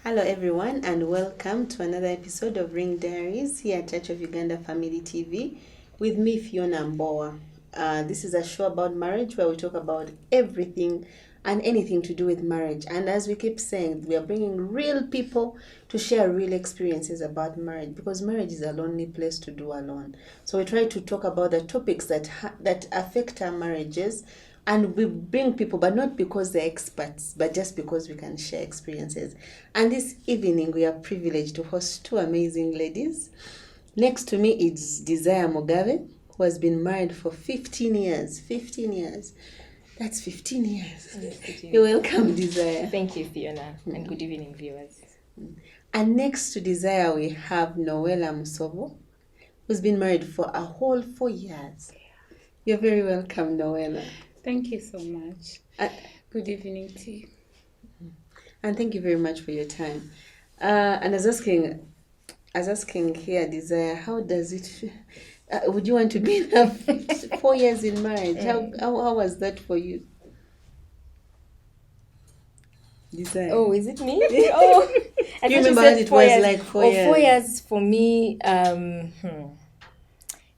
Hello everyone and welcome to another episode of Diaries here at Church of Uganda Family TV with me, Fiona Mbowa. This is a show about marriage where we talk about everything and anything to do with marriage. And as we keep saying, we are bringing real people to share real experiences about marriage, because marriage is a lonely place to do alone. So we try to talk about the topics that affect our marriages. And we bring people, but not because they're experts, but just because we can share experiences. And this evening, we are privileged to host two amazing ladies. Next to me is Desire Mugabe, who has been married for 15 years. 15 years. That's 15 years. Yes, You're welcome, Desire. Thank you, Fiona, and good evening, viewers. And next to Desire, we have Noela Mosobo, who's been married for a whole 4 years. You're very welcome, Noela. Thank you so much. Good evening to you. And thank you very much for your time. And I was asking here, Desire, how does it feel? Would you want to be in 4 years in marriage? How was that for you? Desire. Oh, is it me? Oh, Do you remember what it was like 4 years? 4 years for me.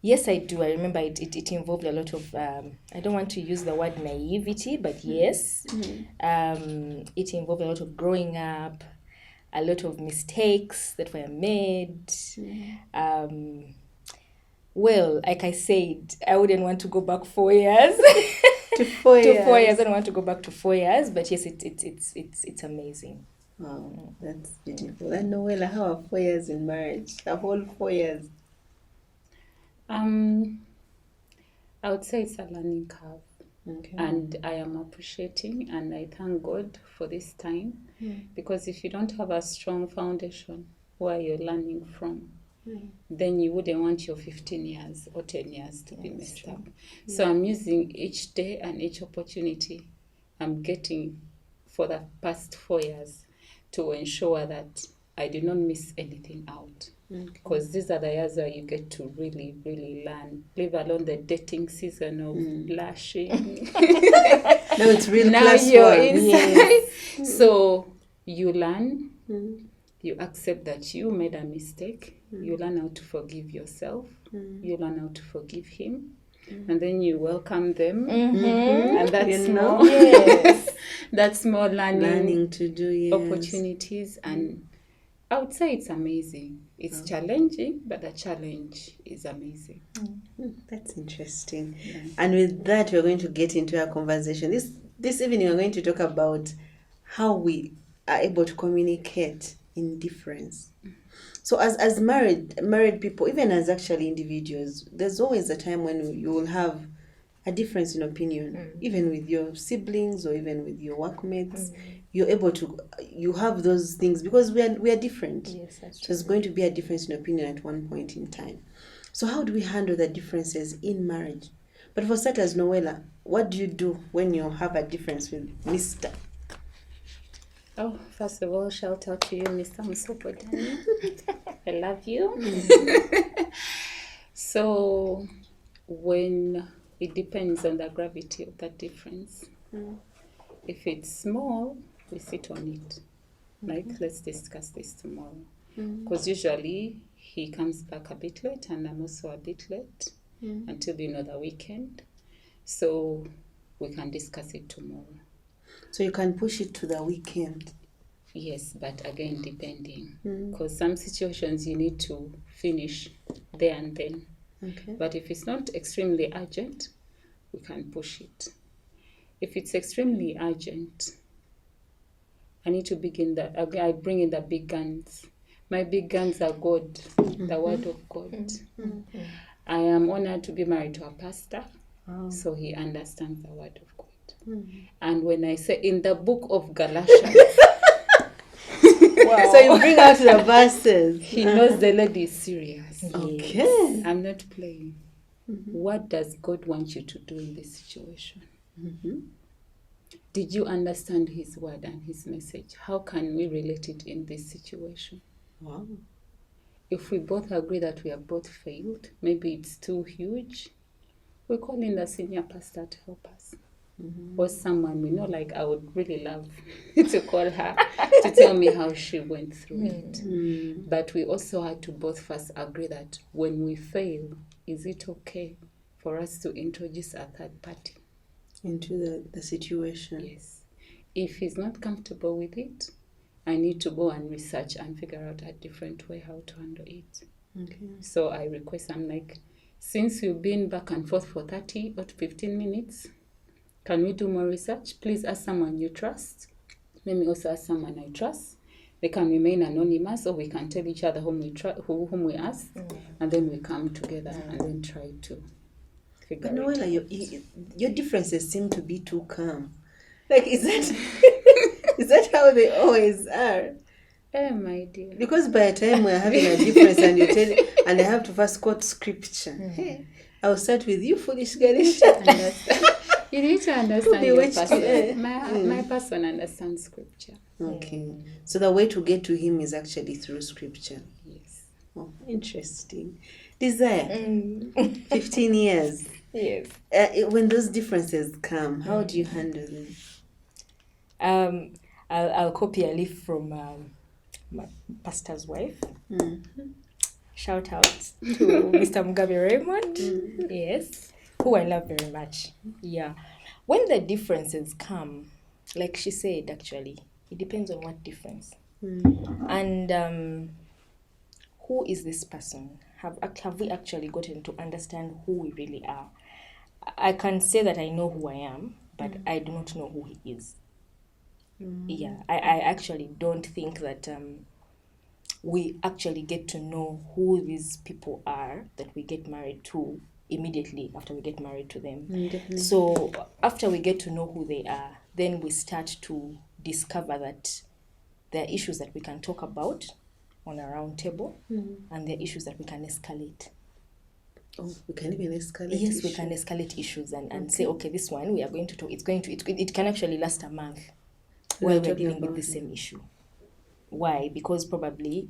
Yes, I do. I remember it involved a lot of, I don't want to use the word naivety, but yes. It involved a lot of growing up, a lot of mistakes that were made. Well, like I said, I wouldn't want to go back 4 years. To 4 years. To 4 years. I don't want to go back to 4 years, but yes, it's amazing. Wow, that's beautiful. And Noela, how are 4 years in marriage? The whole 4 years. I would say it's a learning curve. Okay. And I am appreciating and I thank God for this time, because if you don't have a strong foundation where you're learning from, then you wouldn't want your 15 years or 10 years to be messed up. So I'm using each day and each opportunity I'm getting for the past 4 years to ensure that I do not miss anything out. Because these are the years where you get to really, really learn, leave alone the dating season of blushing. No, it's real Now plus you're one. inside. So you learn, you accept that you made a mistake, you learn how to forgive yourself, you learn how to forgive him, and then you welcome them. And that's more, that's more learning to do, opportunities. And I would say it's amazing. It's challenging, but the challenge is amazing. That's interesting. And with that, we're going to get into our conversation. This evening, we're going to talk about how we are able to communicate in difference. So as married people, even as actually individuals, there's always a time when you will have a difference in opinion, even with your siblings or even with your workmates. You're able to, you have those things because we are different. Yes, that's true. So there's going to be a difference in opinion at one point in time. So how do we handle the differences in marriage? But for starters, Noela, what do you do when you have a difference with Mr.? Oh, first of all, shout out to you, Mr. Mosobo. I love you. So when it depends on the gravity of that difference. If it's small, we sit on it. Like, let's discuss this tomorrow. Because usually he comes back a bit late and I'm also a bit late until the weekend. So we can discuss it tomorrow. So you can push it to the weekend. Yes, but again, depending. Because some situations you need to finish there and then. Okay. But if it's not extremely urgent, we can push it. If it's extremely urgent, I need to I bring in the big guns. My big guns are God, the word of God. I am honored to be married to a pastor, so he understands the word of God. And when I say in the book of Galatians, so you bring out the verses. He knows the lady is serious. Okay. I'm not playing. What does God want you to do in this situation? Did you understand his word and his message? How can we relate it in this situation? Wow. If we both agree that we have both failed, maybe it's too huge, we call in the senior pastor to help us. or someone we know, like I would really love to call her to tell me how she went through it. But we also had to both first agree that when we fail, is it okay for us to introduce a third party into the situation? Yes. If he's not comfortable with it, I need to go and research and figure out a different way how to handle it. Okay. So I request, I'm like, since you've been back and forth for 30 or 15 minutes, can we do more research? Please ask someone you trust. Let me also ask someone I trust. They can remain anonymous, or we can tell each other whom we ask, and then we come together and then try to figure But it Noela, out. your differences seem to be too calm. Like, is that is that how they always are? My dear. Because by the time we're having a difference and you tell and I have to first quote scripture, hey, I'll start with you, foolish girl. You need to understand be your witched, person. My person understands scripture. Okay. So the way to get to him is actually through scripture. Yes. Oh, interesting. Desire. 15 years. Yes. When those differences come, how do you handle them? I'll copy a leaf from my pastor's wife. Shout out to Mr. Mugabe Raymond. Yes, who I love very much. Yeah. When the differences come, like she said, actually, it depends on what difference. And who is this person? Have we actually gotten to understand who we really are? I can say that I know who I am, but I do not know who he is. Yeah, I actually don't think that we actually get to know who these people are that we get married to immediately after we get married to them. Definitely. So after we get to know who they are, then we start to discover that there are issues that we can talk about on a round table, and there are issues that we can escalate. Oh, we can even escalate. Yes, issues. we can escalate issues and say, okay, this one we are going to talk. It can actually last a month while we're dealing with the same issue. Why? Because probably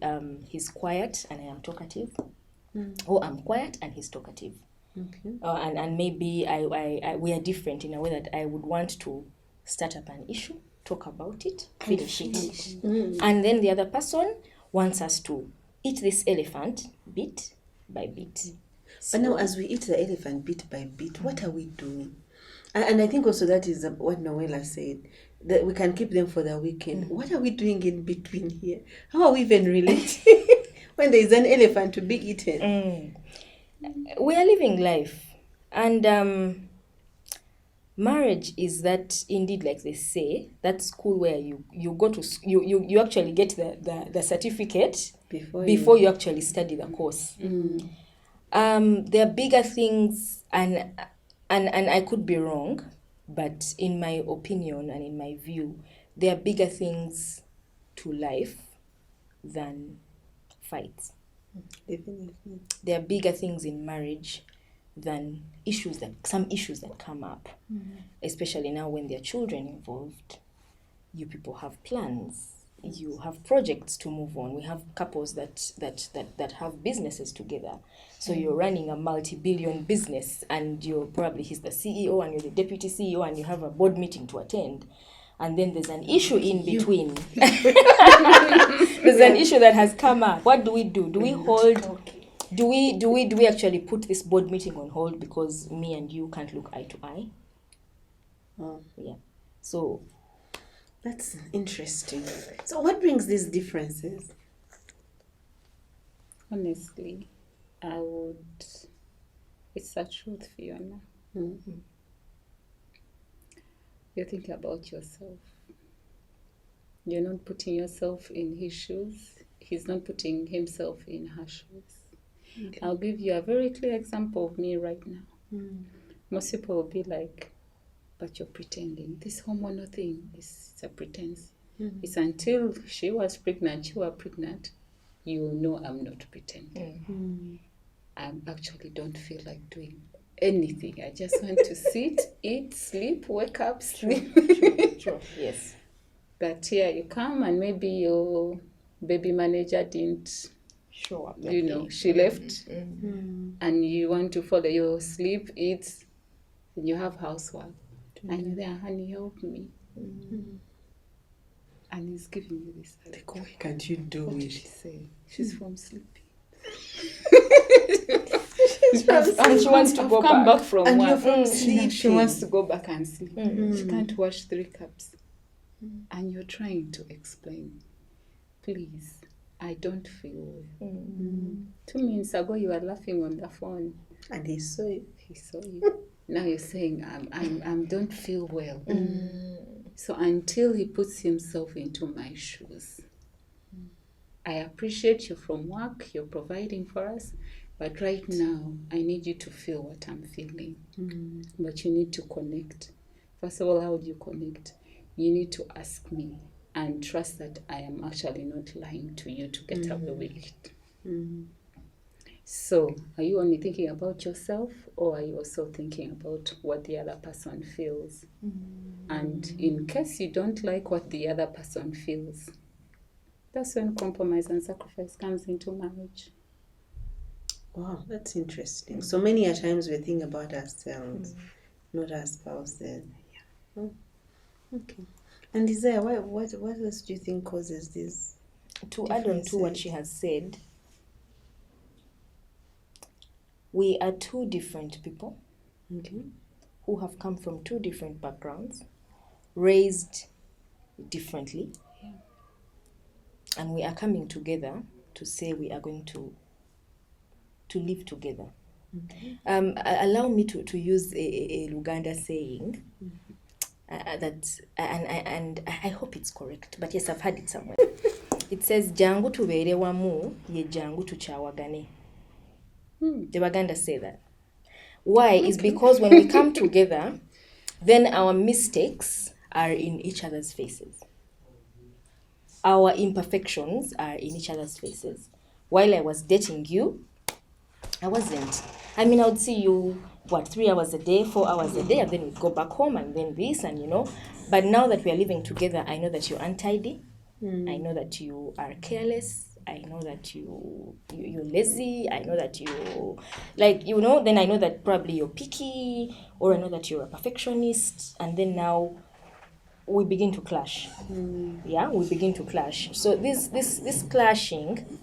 he's quiet and I am talkative, or I'm quiet and he's talkative. Okay. And maybe I we are different in a way that I would want to start up an issue, talk about it, finish it, and then the other person wants us to eat this elephant bit by bit. But now, as we eat the elephant bit by bit, what are we doing? And I think also that is what Noela said, that we can keep them for the weekend. What are we doing in between here? How are we even relating when there is an elephant to be eaten? We are living life, and marriage is that, indeed, like they say, that school where you go to you actually get the certificate before you actually study the course. There are bigger things, and I could be wrong, but in my opinion and in my view, there are bigger things to life than fights. Definitely. There are bigger things in marriage than some issues that come up, especially now when there are children involved. You people have plans. You have projects to move on. We have couples that have businesses together. So you're running a multi-billion business, and he's the CEO and you're the deputy CEO, and you have a board meeting to attend. And then there's an issue in between. There's an issue that has come up. What do we do? Do we hold? Do we actually put this board meeting on hold because me and you can't look eye to eye? Yeah. So That's interesting. So what brings these differences? Honestly, it's a truth, Fiona. You think about yourself. You're not putting yourself in his shoes. He's not putting himself in her shoes. Okay. I'll give you a very clear example of me right now. Most people will be like, but you're pretending. This hormonal thing is a pretense. It's until she was pregnant, you were pregnant, you know I'm not pretending. I actually don't feel like doing anything. I just want to sit, eat, sleep, wake up, sleep. True. Yes. But here you come and maybe your baby manager didn't show up. She left, and you want to follow your sleep, eat, and you have housework. And you're there, honey, help me. And he's giving you this. Like, why can't you do What did it? she say? She's from sleeping. And she wants to I've go come back. back from And work. you're from She wants to go back and sleep. Mm. She can't wash 3 cups. And you're trying to explain, please, I don't feel well. 2 minutes ago, you were laughing on the phone. And he saw it. He saw you. Now you're saying, I don't feel well. So until he puts himself into my shoes, I appreciate you from work, you're providing for us, but right now, I need you to feel what I'm feeling. But you need to connect. First of all, how do you connect? You need to ask me and trust that I am actually not lying to you to get away with it. So, are you only thinking about yourself, or are you also thinking about what the other person feels? And in case you don't like what the other person feels, that's when compromise and sacrifice comes into marriage. Wow, that's interesting. So many a times we think about ourselves, not our spouses. Yeah. Oh, okay. And Desire, what else do you think causes this? To add on to what she has said, we are 2 different people Okay. who have come from 2 different backgrounds, raised differently, and we are coming together to say we are going to live together. Allow me to use a Luganda saying that, and I hope it's correct, but yes, I've heard it somewhere. It says, jangu tubeere wamu, ye jangu tukyawagane. The Baganda say that. Why? Is because when we come together, then our mistakes are in each other's faces. Our imperfections are in each other's faces. While I was dating you, I wasn't. I mean, I would see you, 3 hours a day, 4 hours a day, and then we'd go back home, and then this, and But now that we are living together, I know that you're untidy. I know that you are careless. I know that you're lazy. I know that then I know that probably you're picky, or I know that you're a perfectionist, and then now we begin to clash. Yeah, we begin to clash. So this clashing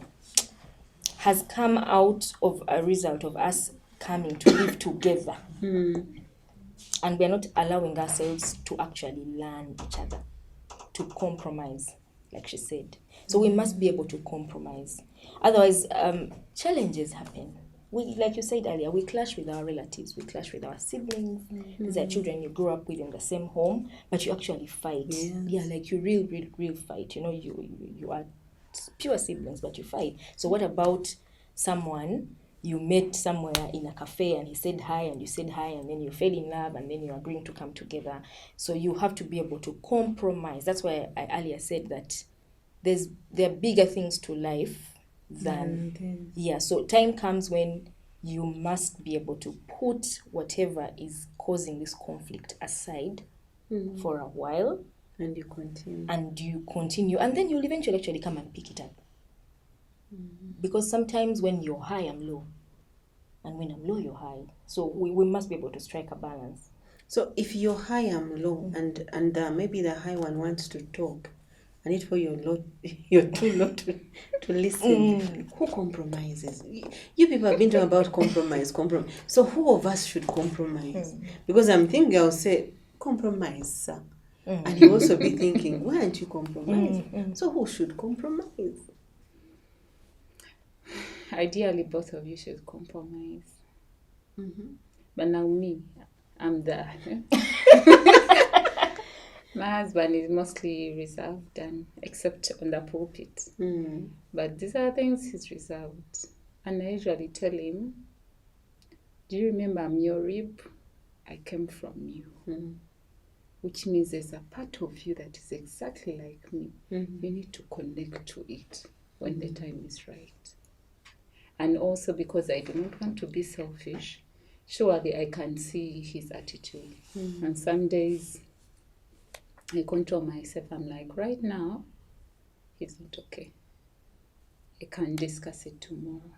has come out of a result of us coming to live together. And we're not allowing ourselves to actually learn each other, to compromise, like she said. So we must be able to compromise. Otherwise, challenges happen. We, like you said earlier, we clash with our relatives, we clash with our siblings. These are children you grew up with in the same home, but you actually fight. Yes. Yeah, like you real fight. You are pure siblings, but you fight. So what about someone you met somewhere in a cafe and he said hi and you said hi and then you fell in love and then you're agreeing to come together? So you have to be able to compromise. That's why I earlier said that there are bigger things to life than so time comes when you must be able to put whatever is causing this conflict aside for a while, And you continue. And then you'll eventually actually come and pick it up. Because sometimes when you're high, I'm low, and when I'm low, you're high. So we must be able to strike a balance. So if you're high, I'm low, and maybe the high one wants to talk, and it for you're too low to listen. Who compromises? You people have been talking about compromise. So who of us should compromise? Because I'm thinking I'll say compromise, sir. And you also be thinking, why aren't you compromising? So who should compromise? Ideally, both of you should compromise. But now me, I'm the... My husband is mostly reserved, and except on the pulpit. But these are things he's reserved. And I usually tell him, do you remember I'm your rib? I came from you. Which means there's a part of you that is exactly like me. You need to connect to it when the time is right. And also because I do not want to be selfish, surely I can see his attitude. And some days I control myself. I'm like, right now, he's not okay. I can discuss it tomorrow.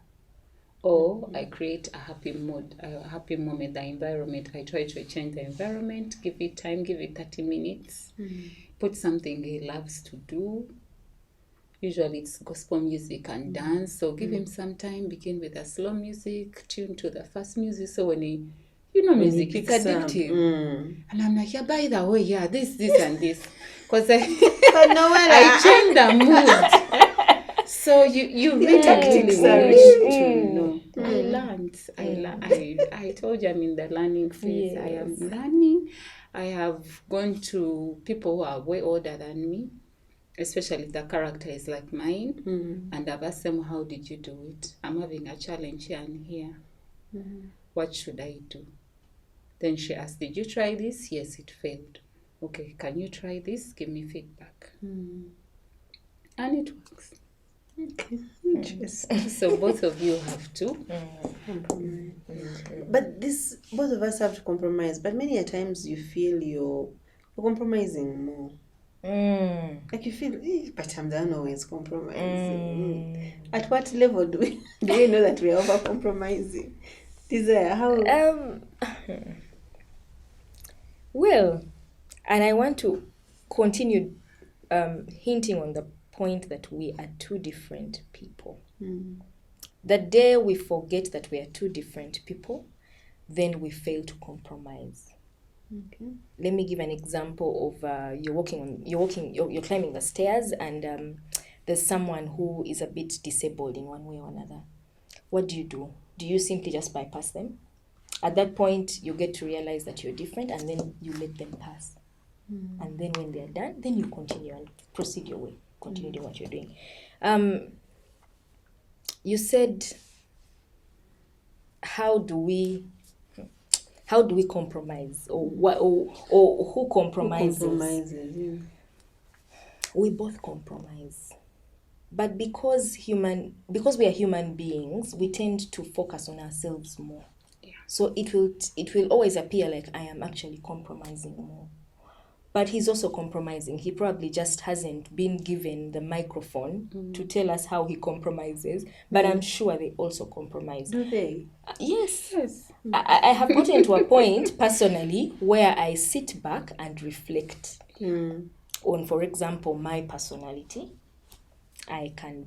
Or I create a happy mood, a happy moment, the environment. I try to change the environment, give it time, give it 30 minutes, put something he loves to do. Usually it's gospel music and dance. So give him some time, begin with a slow music, tune to the fast music. So when he, music, it's addictive. And I'm like, yeah, by the way, yeah, this, and this. Because But Noela, I change the mood. So you really, tactics really are wish real. to know. I told you I'm in the learning phase. I am Yes. learning. I have gone to people who are way older than me, especially if the character is like mine, and I've asked them, how did you do it? I'm having a challenge here and here. What should I do? Then she asked, did you try this? Yes, it failed. Okay, can you try this? Give me feedback. And it works. Okay, interesting. So both of you have to. Compromise. But both of us have to compromise. But many a times you feel you're compromising more. Like you feel, but I'm not always compromising. At what level do we know that we are over compromising? Desire, how? Well, and I want to continue hinting on the point that we are two different people. The day we forget that we are two different people, then we fail to compromise. Okay. Let me give an example of you're climbing the stairs, and there's someone who is a bit disabled in one way or another. What do? Do you simply just bypass them? At that point, you get to realize that you're different, and then you let them pass. And then when they're done, then you continue and proceed your way. Continue doing what you're doing. You said, how do we compromise, or what, or who compromises? Who compromises? Yeah. We both compromise. But because we are human beings, we tend to focus on ourselves more. Yeah. So it will always appear like I am actually compromising more. But he's also compromising. He probably just hasn't been given the microphone to tell us how he compromises. But I'm sure they also compromise. Do they? Yes. Yes. I have gotten to a point personally where I sit back and reflect on, for example, my personality. I can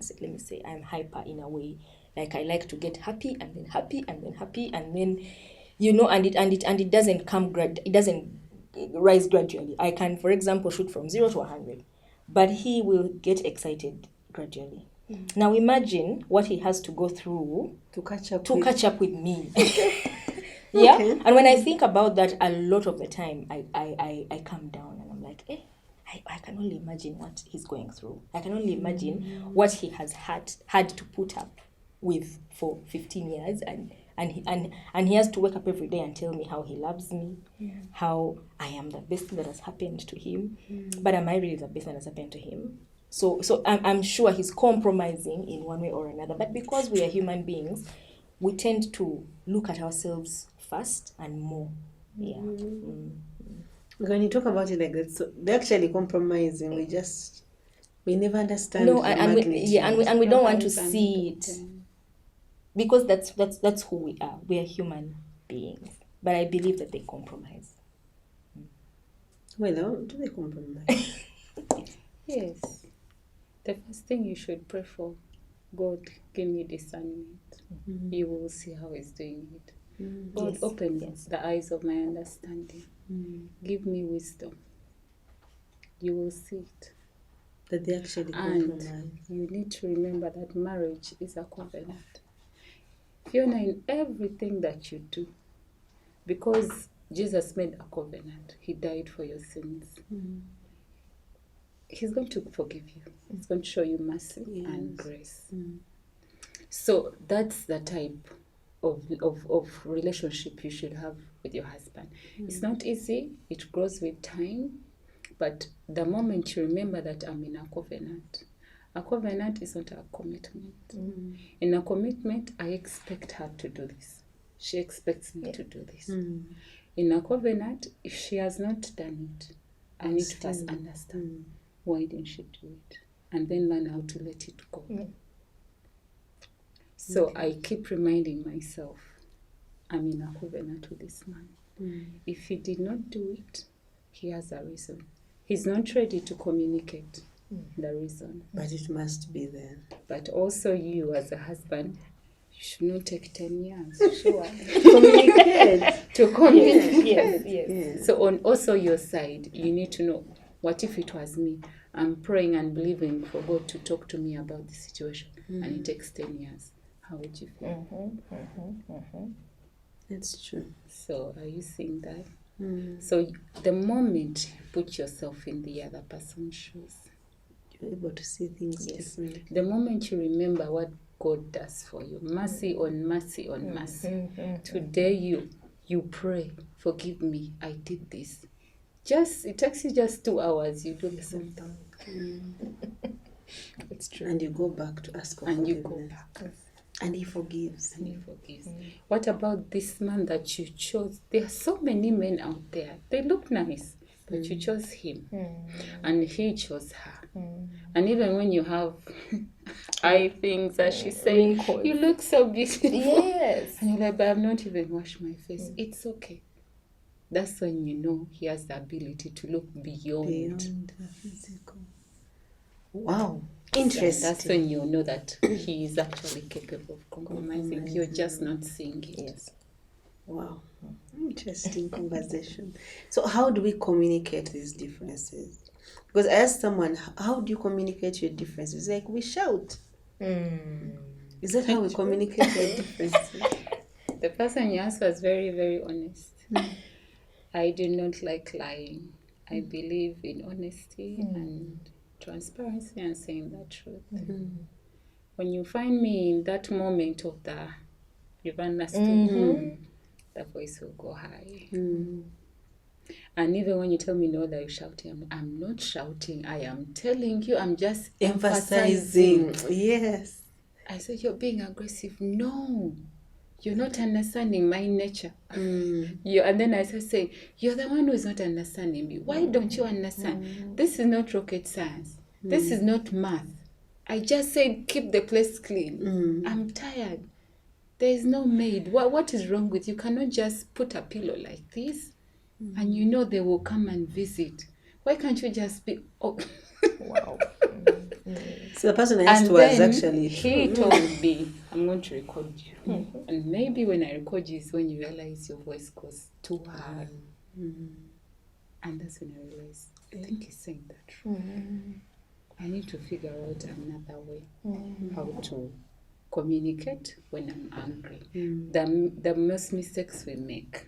say, let me say, I'm hyper in a way. Like I like to get happy and then happy and then happy and then, and it doesn't it doesn't rise gradually. I can, for example, shoot from 0 to 100, but he will get excited gradually. Now imagine what he has to go through To catch up with me. Yeah. Okay. And when I think about that, a lot of the time I calm down and I'm like, I can only imagine what he's going through. I can only imagine what he has had to put up with for 15 years, and he has to wake up every day and tell me how he loves me, how I am the best thing that has happened to him. But am I really the best thing that has happened to him? So I'm sure he's compromising in one way or another. But because we are human beings, we tend to look at ourselves first and more. Yeah. When you talk about it like that, so they're actually compromising. We never understand. No, the and magnitude. we don't want to see it, because that's who we are. We are human beings. But I believe that they compromise. Well, do they compromise? Yes. The first thing you should pray for, God, give me discernment. You will see how He's doing it. God, Yes, open yes. the eyes of my understanding. Give me wisdom. You will see it. That they actually And compromise. you need to remember that marriage is a covenant. Fiona, in everything that you do, because Jesus made a covenant, He died for your sins. He's going to forgive you. He's going to show you mercy and grace. So that's the type of relationship you should have with your husband. It's not easy. It grows with time. But the moment you remember that I'm in a covenant is not a commitment. In a commitment, I expect her to do this. She expects me to do this. In a covenant, if she has not done it, I need to first understand why didn't she do it, and then learn how to let it go. So I keep reminding myself, I'm in a covenant with this man. If he did not do it, he has a reason. He's not ready to communicate the reason. But it must be there. But also you as a husband, you should not take 10 years, sure, Communicate. to communicate. Yes. So on also your side, you need to know, what if it was me? I'm praying and believing for God to talk to me about the situation, and it takes 10 years. How would you feel? That's true. So are you seeing that? So the moment you put yourself in the other person's shoes, You're able to see things differently. the moment you remember what God does for you, mercy on mercy on mercy. Today you pray, forgive me, I did this. It takes you just 2 hours, you do the same thing. It's true. And you go back to ask for And you forgiveness. go back. And he forgives. And he forgives. What about this man that you chose? There are so many men out there. They look nice, but you chose him. And he chose her. And even when you have eye things, as she said, Wrinkles. you look so beautiful. Yes. And you're like, but I've not even washed my face. It's okay. That's when you know he has the ability to look beyond. Beyond the physical. Wow. So Interesting. that's when you know that he is actually capable of compromising. You're just not seeing it. Yes. Wow. Interesting conversation. So how do we communicate these differences? Because I asked someone, how do you communicate your differences? Like, we shout. Is that how we communicate our differences? The person you asked was very, very honest. I do not like lying. I believe in honesty and transparency and saying the truth. When you find me in that moment of you've understood, the voice will go high. And even when you tell me no, that you're shouting, I'm not shouting. I am telling you, I'm just emphasizing. Yes. I said, you're being aggressive. No, you're not understanding my nature. And then I started saying, you're the one who's not understanding me. Why don't you understand? This is not rocket science. This is not math. I just said, keep the place clean. I'm tired. There is no maid. What is wrong with you? You cannot just put a pillow like this and you know they will come and visit. Why can't you just be... Oh. Wow. So the person I asked And was then actually... he told me, I'm going to record you. And maybe when I record you is when you realize your voice goes too high. And that's when I realized, I think he's saying the truth. I need to figure out another way how to communicate when I'm angry. The most mistakes we make.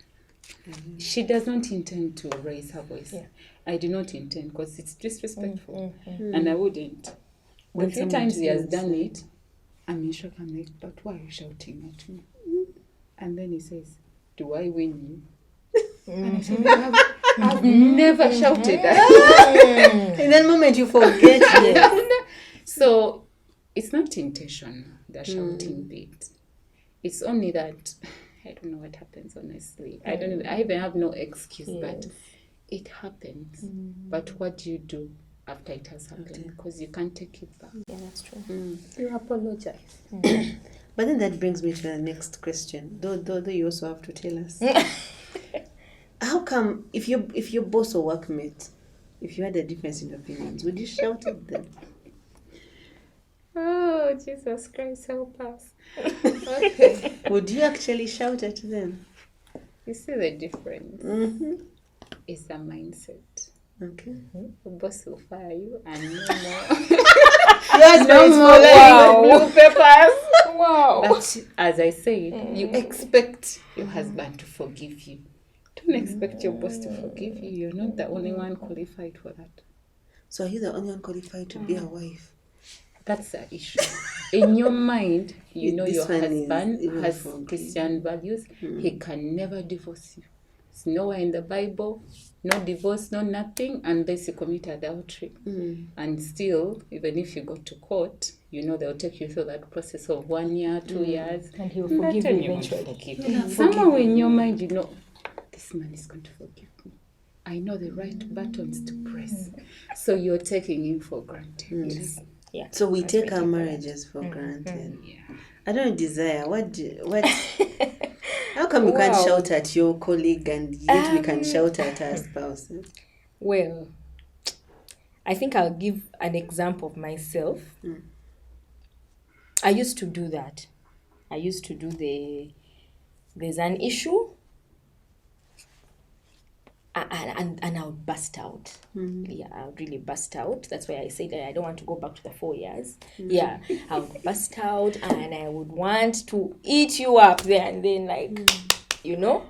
She does not intend to raise her voice. I do not intend because it's disrespectful. And I wouldn't. The few times he has done it, I'm in shock. I'm like, but why are you shouting at me? And then he says, do I win you? And I said, I've never shouted at you. In that moment you forget. So it's not intentional, the shouting bit. It's only that I don't know what happens, honestly. I even have no excuse, but it happens. But what do you do after it has happened? Because you can't take it back. Yeah, that's true. You apologize. But then that brings me to the next question. Though you also have to tell us. How come if your boss or workmate, if you had a difference in opinions, would you shout at them? Oh, Jesus Christ, help us. Okay. Would you actually shout at them? You see the difference? It's a mindset. Okay. The boss will fire you and no more. Yes, No more blue peppers. Wow. But as I said, you expect your husband to forgive you. Don't expect your boss to forgive you. You're not the only one qualified for that. So are you the only one qualified to be a wife? That's the issue. In your mind, you know This your one is husband even has forgiven. Christian values. He can never divorce you. It's nowhere in the Bible. No divorce, no nothing, unless you commit adultery. And still, even if you go to court, you know they'll take you through that process of 1 year, 2 years. And he will That forgive time you you won't eventually. forgive. Somewhere in your mind, you know, this man is going to forgive me. I know the right buttons to press. So you're taking him for granted. Yeah. So we That's take our ridiculous. marriages for granted. Yeah. I don't desire. What? How come you can't Wow. shout at your colleague and yet we can shout at our spouses? Well, I think I'll give an example of myself. I used to do that. I used to do there's an issue, and I would burst out. Yeah, I would really burst out. That's why I said that I don't want to go back to the 4 years. Yeah, I would burst out and I would want to eat you up there and then, like, you know.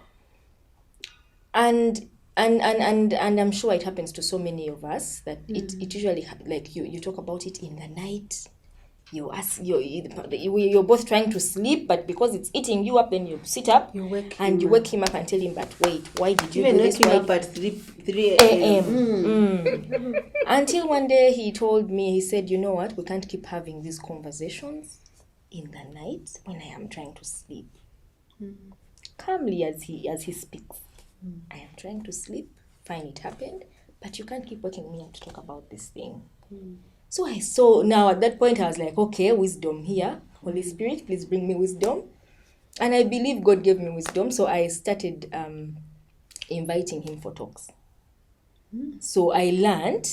And I'm sure it happens to so many of us that it usually like you talk about it in the night. You're both trying to sleep, but because it's eating you up, then you sit up You wake and him you up. wake him up and tell him, but wait, why did you Even do this? wake him Why up at 3 a.m. Until one day he told me, he said, you know what, we can't keep having these conversations in the night when I am trying to sleep. Calmly as he speaks. I am trying to sleep, fine, it happened, but you can't keep waking me up to talk about this thing. So I saw, now at that point I was like, okay, wisdom here. Holy Spirit, please bring me wisdom. And I believe God gave me wisdom, so I started inviting him for talks. So I learned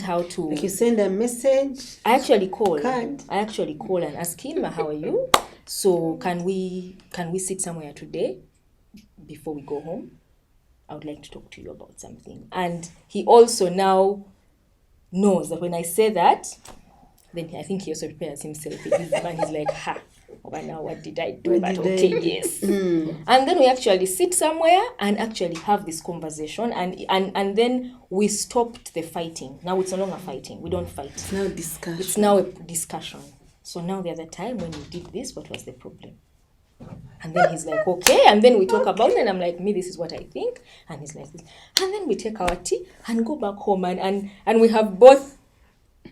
how to... Like you send a message. I actually call. Can't. I actually call and ask him, how are you? So can we sit somewhere today before we go home? I would like to talk to you about something. And he also now knows that when I say that, then I think he also prepares himself in his mind. He's like, but now what did I do? What But did I okay, do? yes. And then we actually sit somewhere and actually have this conversation, and then we stopped the fighting. Now it's no longer fighting. We don't fight. It's now discussion. It's now a discussion. So now the other time when you did this, what was the problem? And then he's like, okay. And then we talk about it, and I'm like, this is what I think. And he's like this. And then we take our tea and go back home, and we have both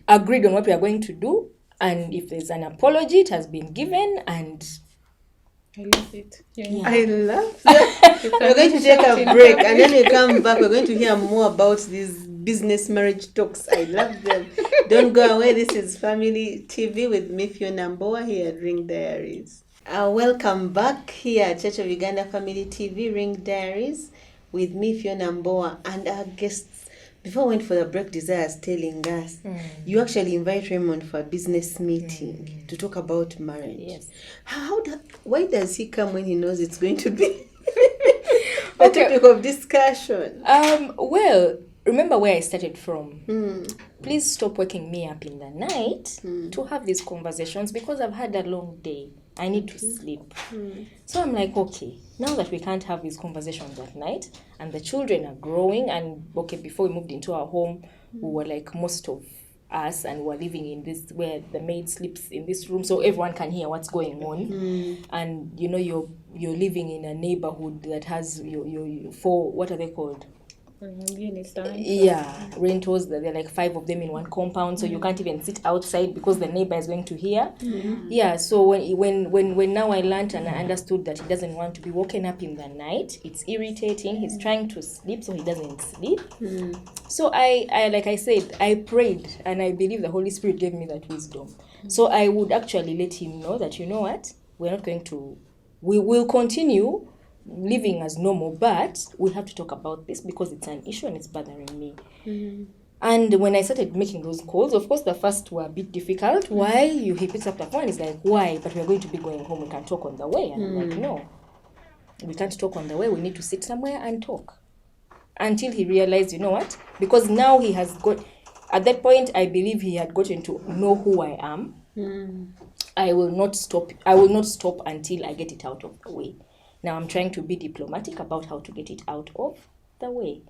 agreed on what we are going to do. And if there's an apology, it has been given. And I love it. Yeah. I love that. We're going to take a break, and then we come back. We're going to hear more about these business marriage talks. I love them. Don't go away. This is Family TV with me, Fiona Mboa, here at Ring Diaries. Welcome back here at Church of Uganda Family TV, Ring Diaries, with me, Fiona Mboa, and our guests. Before we went for the break, Desires telling us, you actually invite Raymond for a business meeting to talk about marriage. yes. Why does he come when he knows it's going to be a topic of discussion? Well, remember where I started from. Please stop waking me up in the night to have these conversations, because I've had a long day. I need to sleep. So I'm like, okay, now that we can't have these conversations at night, and the children are growing, and okay, before we moved into our home, we were like most of us, and we're living in this where the maid sleeps in this room, so everyone can hear what's going on. And you know, you're living in a neighborhood that has your four, what are they called? Yeah, rentals. There are like 5 of them in one compound, so you can't even sit outside because the neighbor is going to hear. Yeah, so when now I learned and I understood that he doesn't want to be woken up in the night, it's irritating. He's trying to sleep, so he doesn't sleep. So I like I said, I prayed, and I believe the Holy Spirit gave me that wisdom. So I would actually let him know that, you know what, we will continue living as normal, but we have to talk about this because it's an issue and it's bothering me. And when I started making those calls, of course the first were a bit difficult. Why? He picks up the phone, he's like, why? But we're going to be going home, we can talk on the way. And I'm like, no, we can't talk on the way, we need to sit somewhere and talk. Until he realized, you know what, because now he has got, at that point I believe he had gotten to know who I am. I will not stop until I get it out of the way. Now I'm trying to be diplomatic about how to get it out of the way.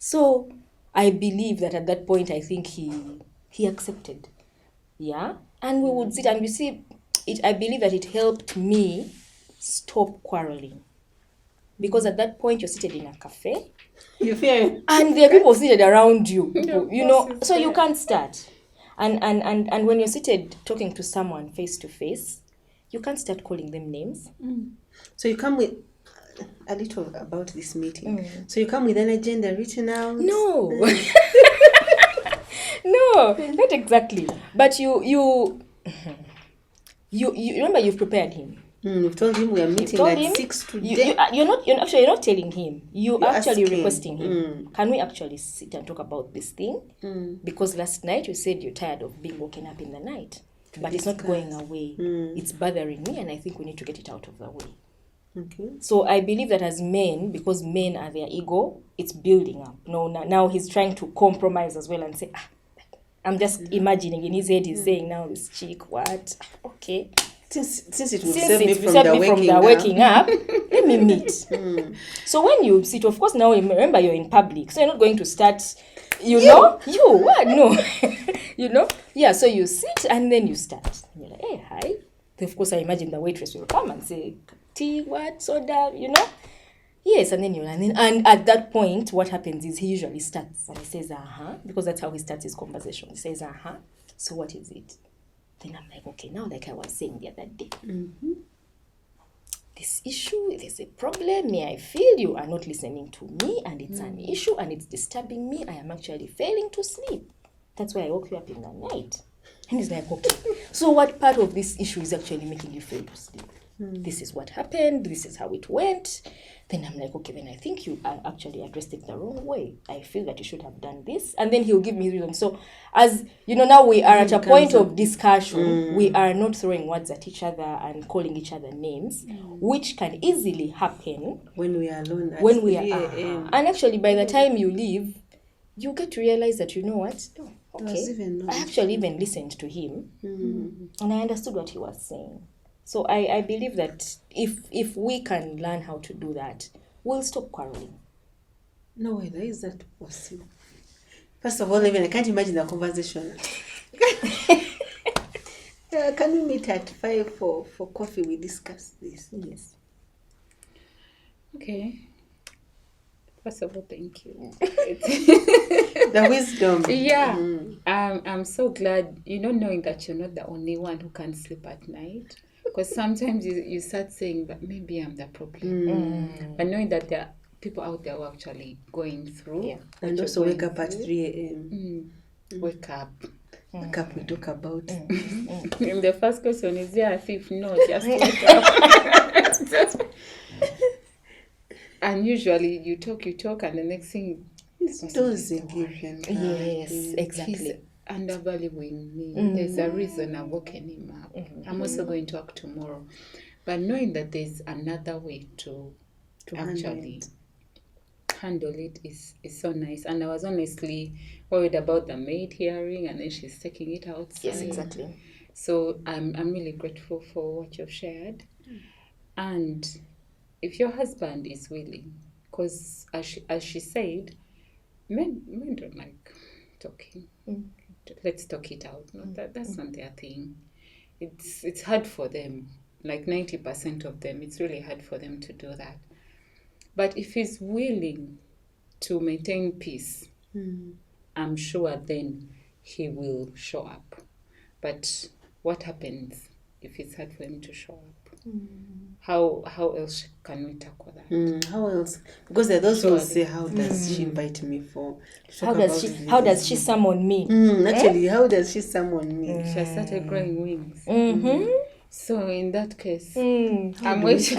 So I believe that at that point, I think he accepted. Yeah. And we would sit, and you see, I believe that it helped me stop quarreling. Because at that point, you're seated in a cafe. You fear? And there are people seated around you. You know, so you can't start. And when you're seated talking to someone face to face, you can't start calling them names. So you come with a little about this meeting. So you come with an agenda written out? No. No, not exactly. But you you remember you've prepared him. You've told him we are meeting Told at him 6 today. you're not telling him. You're actually asking. requesting him. Can we actually sit and talk about this thing? Because last night you said you're tired of being woken up in the night, but it's not going away. It's bothering me, and I think we need to get it out of the way. Okay. So I believe that as men, because men are their ego, it's building up. No, now he's trying to compromise as well and say, I'm just imagining in his head, he's saying, now this chick, what? Okay. Since it will save me from the waking up, let me meet. So when you sit, of course, now remember you're in public, so you're not going to start, know? You, what? No. Yeah, so you sit and then you start. And you're like, hey, hi. Then of course, I imagine the waitress will come and say, tea, what, soda, Yes, and then and at that point, what happens is he usually starts and he says, because that's how he starts his conversation. He says, so what is it? Then I'm like, okay, now like I was saying the other day, this issue, there's a problem. I feel you are not listening to me, and it's an issue, and it's disturbing me. I am actually failing to sleep. That's why I woke you up in the night. And he's like, okay, so what part of this issue is actually making you fail to sleep? This is what happened. This is how it went. Then I'm like, okay, then I think you actually addressed it the wrong way. I feel that you should have done this. And then he'll give me reason. So as, now we are at a point of discussion. We are not throwing words at each other and calling each other names, which can easily happen when we are alone. When we are, and actually by the time you leave, you get to realize that, you know what? Oh, okay, I actually even listened to him, and I understood what he was saying. So I believe that if we can learn how to do that, we'll stop quarreling. No way, is that possible? First of all, even I can't imagine the conversation. Can we meet at 5 for coffee? We discuss this. Yes. Okay. First of all, thank you. The wisdom. Yeah. I'm so glad, knowing that you're not the only one who can't sleep at night. Because sometimes you start saying that maybe I'm the problem. But knowing that there are people out there who are actually going through. Yeah. And also wake up at 3 a.m. Wake up. Wake up, we talk about. And the first question is, yeah, thief. No, just wake up. And usually you talk, and the next thing... Those given. Yes, exactly. He's undervaluing me. There's a reason I've woken him up. I'm also going to work tomorrow. But knowing that there's another way to actually handle it is so nice. And I was honestly worried about the maid hearing, and then she's taking it out. Yes, exactly. So I'm really grateful for what you've shared. And if your husband is willing, because as she said, men don't like talking. Let's talk it out. No, that's not their thing. It's hard for them. Like 90% of them, it's really hard for them to do that. But if he's willing to maintain peace, I'm sure then he will show up. But what happens if it's hard for him to show up? How else can we tackle that? How else? Because there are those who say, how does she invite me for? How does she summon me? Actually, how does she summon me? She has started growing wings. So in that case, I'm waiting.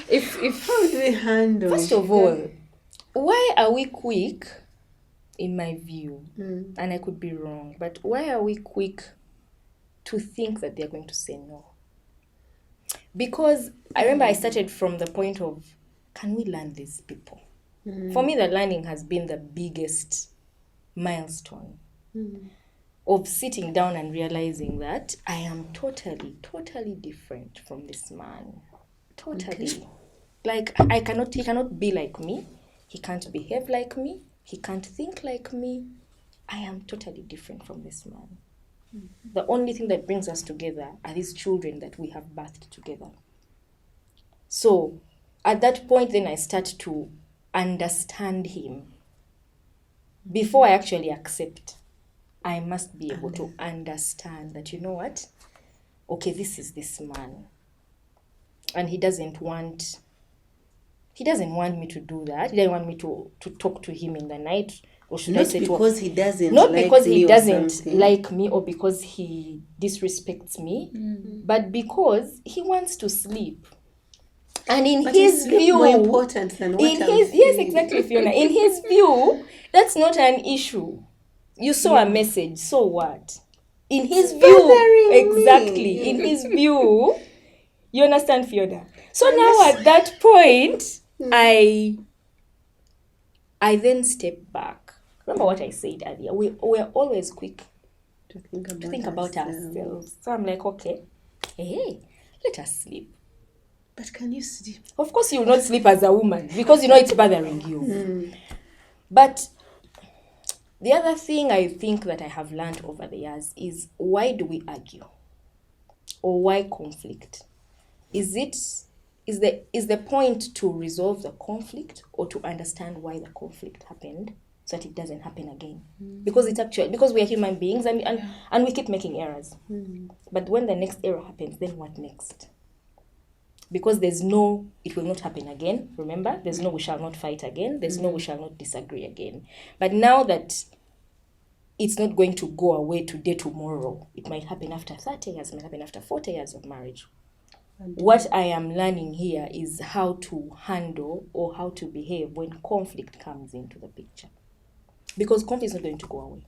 If how do we handle? First of all, why are we quick? In my view, and I could be wrong, but why are we quick to think that they're going to say no? Because I remember I started from the point of, can we learn these people? For me, the learning has been the biggest milestone of sitting down and realizing that I am totally different from this man. Totally. Okay. Like, he cannot be like me. He can't behave like me. He can't think like me. I am totally different from this man. The only thing that brings us together are these children that we have birthed together. So at that point, then I start to understand him. Before I actually accept, I must be able to understand that, you know what? Okay, this is this man. And he doesn't want me to do that. He doesn't want me to talk to him in the night or should I Not say because he doesn't not like because me he or doesn't something. like me or because he disrespects me, but because he wants to sleep. And in But his is sleep view, more important than what in I'm his yes, feeling? exactly, Fiona. In his view, that's not an issue. You saw a message, so what? In his view, bothering exactly. me. In his view, you understand, Fiona. So now Yes. at that point, I then step back. Remember what I said earlier. We're always quick To think to think about ourselves. So I'm like, okay, hey, let us sleep. But can you sleep? Of course, you will not sleep as a woman because you know it's bothering you. But the other thing I think that I have learned over the years is, why do we argue? Or why conflict? Is the point to resolve the conflict or to understand why the conflict happened so that it doesn't happen again? Because we are human beings and we keep making errors. But when the next error happens, then what next? Because there's no, it will not happen again. Remember, there's no, we shall not fight again. There's no, we shall not disagree again. But now that it's not going to go away today, tomorrow, it might happen after 30 years, it might happen after 40 years of marriage. What I am learning here is how to handle or how to behave when conflict comes into the picture. Because conflict is not going to go away.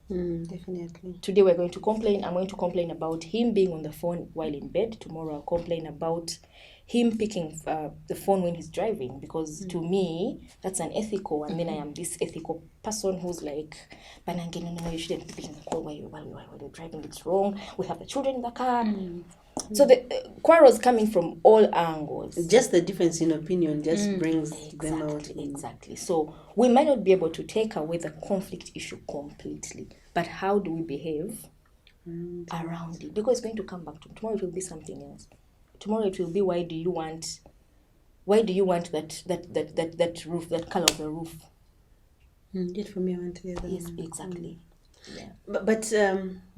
Definitely. Today we're going to complain. I'm going to complain about him being on the phone while in bed. Tomorrow I'll complain about him picking the phone when he's driving, because to me that's unethical. And then I am this ethical person who's like, Banange, no, you shouldn't be picking the call while you're driving. It's wrong. We have the children in the car. So the quarrels coming from all angles. Just the difference in opinion just brings them out. Exactly. So we might not be able to take away the conflict issue completely, but how do we behave around it? Because it's going to come back to tomorrow. It will be something else. Tomorrow it will be, why do you want that roof, that color of the roof? Yet for me, I want to hear that. Yes, exactly. Yeah. But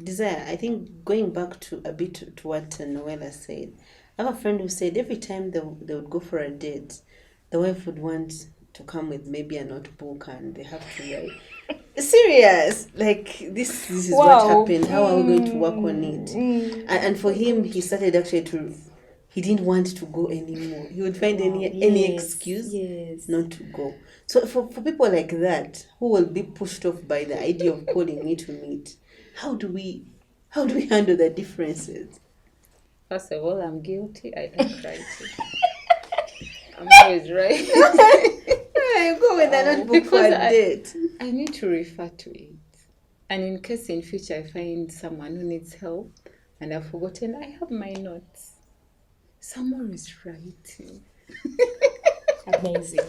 Desire, I think going back to a bit to what Noela said, I have a friend who said every time they would go for a date, the wife would want to come with maybe a notebook and they have to write. Serious, like this is what happened. How are we going to work on it? And for him, he started actually to. He didn't want to go anymore. He would find any excuse not to go. So for people like that who will be pushed off by the idea of calling me to meet, how do we handle the differences? First of all, I'm guilty. I don't write it. I'm always right. I go with a notebook for a date. I need to refer to it. And in case in future I find someone who needs help and I've forgotten, I have my notes. Someone is writing. Amazing.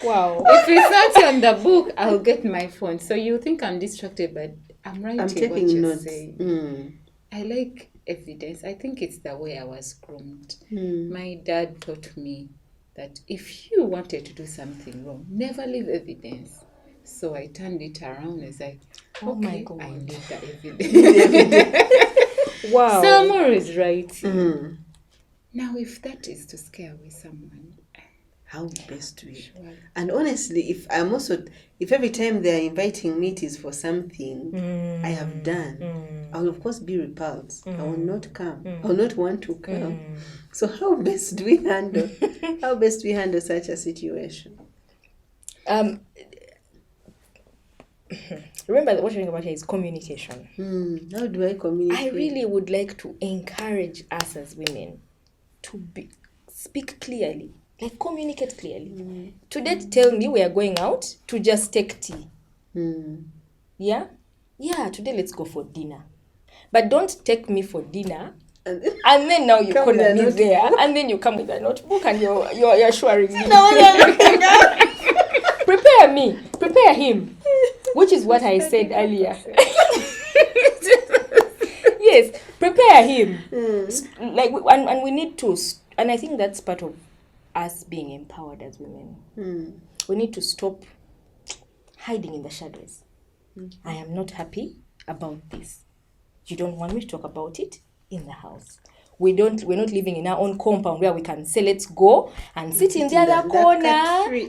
Wow. If it's not on the book, I'll get my phone. So you think I'm distracted, but I'm writing I'm what taking you're notes. saying. I like evidence. I think it's the way I was groomed. My dad taught me that if you wanted to do something wrong, never leave evidence. So I turned it around as like, Oh my okay, God. I need the evidence. Wow. Someone is writing. Now, if that is to scare away someone, how best we? Sure. And honestly, if every time they are inviting me it is for something I have done, I will of course be repulsed. I will not come. I will not want to come. So how best do we handle? How best we handle such a situation? Remember that what you're talking about here is communication. How do I communicate? I really would like to encourage us as women to speak clearly, like communicate clearly. Today, tell me we are going out to just take tea. Yeah? Yeah, today let's go for dinner. But don't take me for dinner and then now you corner me there and then you come with a notebook and you're assuring me. Prepare him. Which is what I said earlier. Yes, prepare him. And we need to, and I think that's part of us being empowered as women. We need to stop hiding in the shadows. I am not happy about this. You don't want me to talk about it in the house. we're not living in our own compound where we can say let's go and sit in the other corner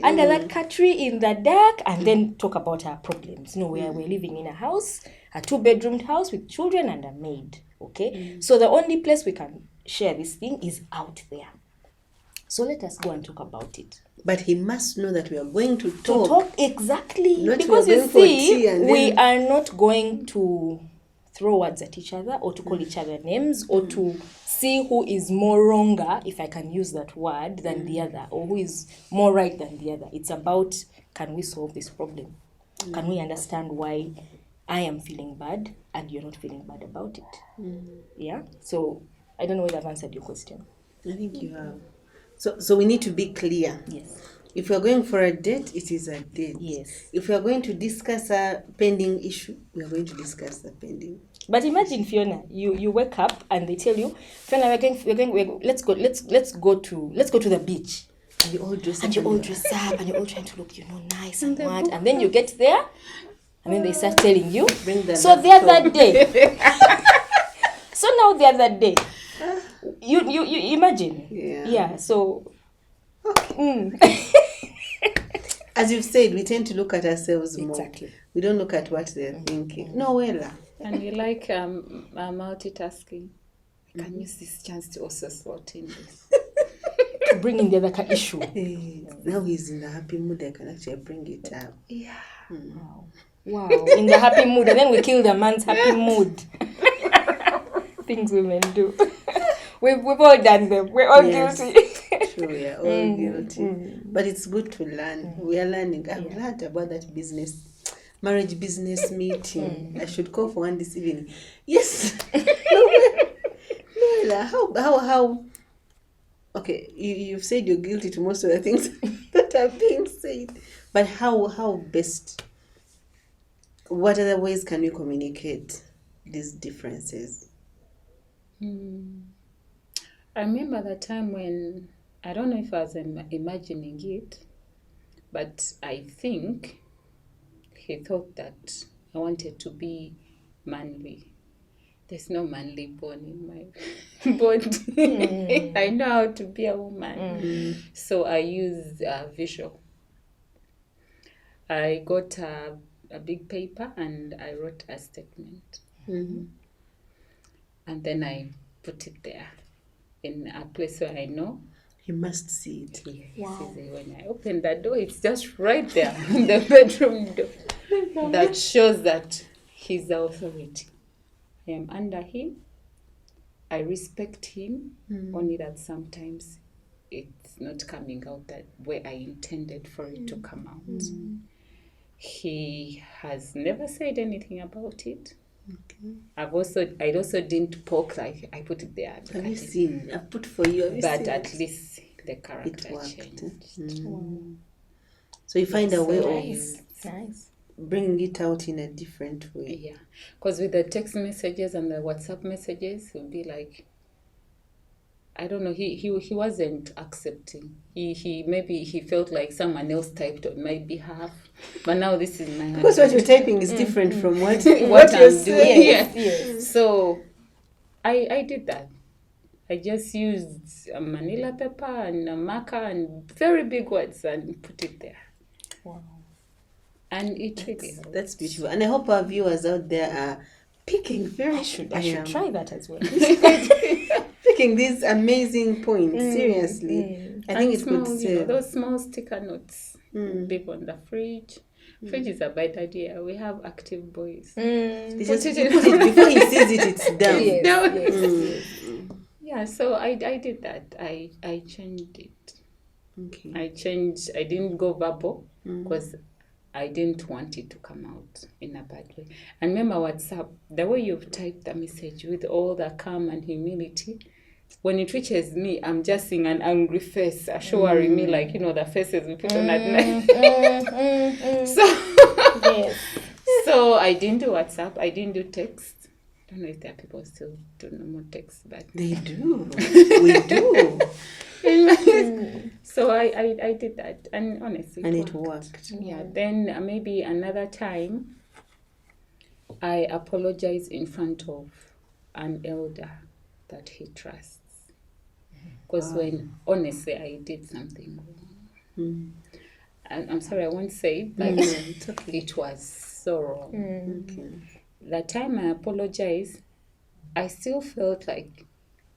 under that cut tree in the dark and then talk about our problems. No, we're living in a house, a 2-bedroomed house with children and a maid. Okay, so the only place we can share this thing is out there. So let us go and talk about it. But he must know that we are going to talk. Exactly. Not because we are you going for tea see, and we then... are not going to throw words at each other or to call each other names or to see who is more wronger, if I can use that word, than the other, or who is more right than the other. It's about, can we solve this problem? Can we understand why I am feeling bad and you're not feeling bad about it? Yeah? So I don't know whether I've answered your question. I think you have. So we need to be clear. Yes. If we are going for a date, it is a date. Yes. If we are going to discuss a pending issue, we are going to discuss the pending. But imagine, Fiona, you wake up and they tell you, Fiona, let's go to the beach. And you all dress up and you're all trying to look, nice and what. And then you get there and then they start telling you. So the other day. So now the other day. You imagine. Yeah. So as you've said, we tend to look at ourselves more. Exactly. We don't look at what they're thinking. Noela. And we like multitasking. I can use this chance to also slot in this. To bring in the other issue. Now he's in a happy mood, I can actually bring it up. Yeah. Wow. In the happy mood. And then we kill the man's happy mood. Things women do. We've all done them. We're all guilty. True, we are all guilty. But it's good to learn. We are learning. I've learned about that marriage business meeting. I should call for one this evening. Yes. Noela, how okay, you've said you're guilty to most of the things that are being said. But how best, what other ways can we communicate these differences? I remember the time when, I don't know if I was imagining it, but I think he thought that I wanted to be manly. There's no manly bone in my body. I know how to be a woman. So I used visual. I got a big paper and I wrote a statement. And then I put it there in a place where I know he must see it. Wow. When I open that door, it's just right there in the bedroom door. That shows that he's the authority. I am under him. I respect him, only that sometimes it's not coming out that way I intended for it to come out. He has never said anything about it. Okay. I also didn't poke, like I put it there. Have you seen? I put for you. But at least the character changed. So you find a way of bringing it out in a different way. Yeah, because with the text messages and the WhatsApp messages, he'll be like, I don't know. He wasn't accepting. He maybe he felt like someone else typed on my behalf, but now this is my. Because what you're typing is different from what what you're I'm saying. Yes. So, I did that. I just used a manila paper and a marker and very big words and put it there. Wow. And it really helped. That's beautiful. And I hope our viewers out there are picking very. I should try that as well. Picking these amazing points seriously. I think it's good to say those small sticker notes big on the fridge. Fridge is a bad idea. We have active boys. Just put it before he sees it. It's down. Yes. Yeah, so I did that. I changed it. Okay. I didn't go verbal because I didn't want it to come out in a bad way. And remember WhatsApp, the way you've typed the message with all the calm and humility, when it reaches me, I'm just seeing an angry face, assuring me, like, the faces we put on at night. So I didn't do WhatsApp. I didn't do text. I don't know if there are people still do normal text, but they do. We do. So I did that, and honestly, it worked. Yeah. Then maybe another time, I apologize in front of an elder that he trusts. Because when, honestly, I did something wrong. I'm sorry, I won't say, but It's okay. it was so wrong. Okay. The time I apologized, I still felt like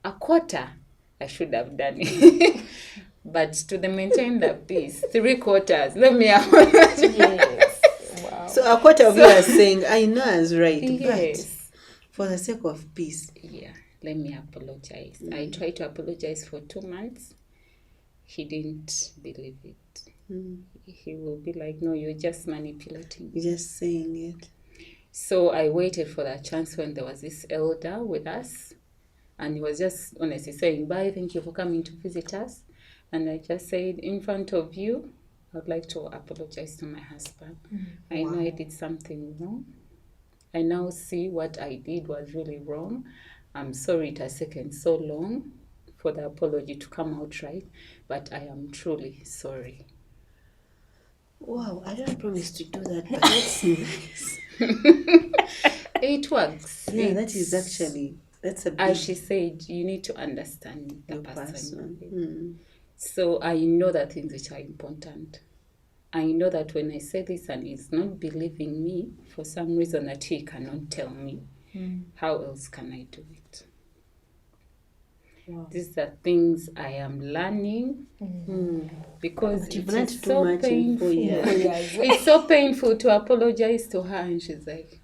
a quarter I should have done it. But to maintain the peace, 3/4, let me apologize. Yes. Wow. So a quarter of you are saying, I know I was right, Yes. but for the sake of peace. Yeah, let me apologize. I tried to apologize for 2 months. He didn't believe it. He will be like, no, you're just manipulating. You're just saying it. So I waited for that chance when there was this elder with us. And he was just honestly saying, bye, thank you for coming to visit us. And I just said, in front of you, I would like to apologize to my husband. I know I did something wrong. I now see what I did was really wrong. I'm sorry it has taken so long for the apology to come out right, but I am truly sorry. Wow, I don't promise to do that, but that's nice. It works. Yeah, that is actually, that's a big As she said, you need to understand the your person. person. So I know the things which are important. I know that when I say this and he's not believing me for some reason that he cannot tell me, how else can I do it? Wow. These are things I am learning because But you've it learned is too so much in 4 painful. years. It's so painful to apologize to her, and she's like,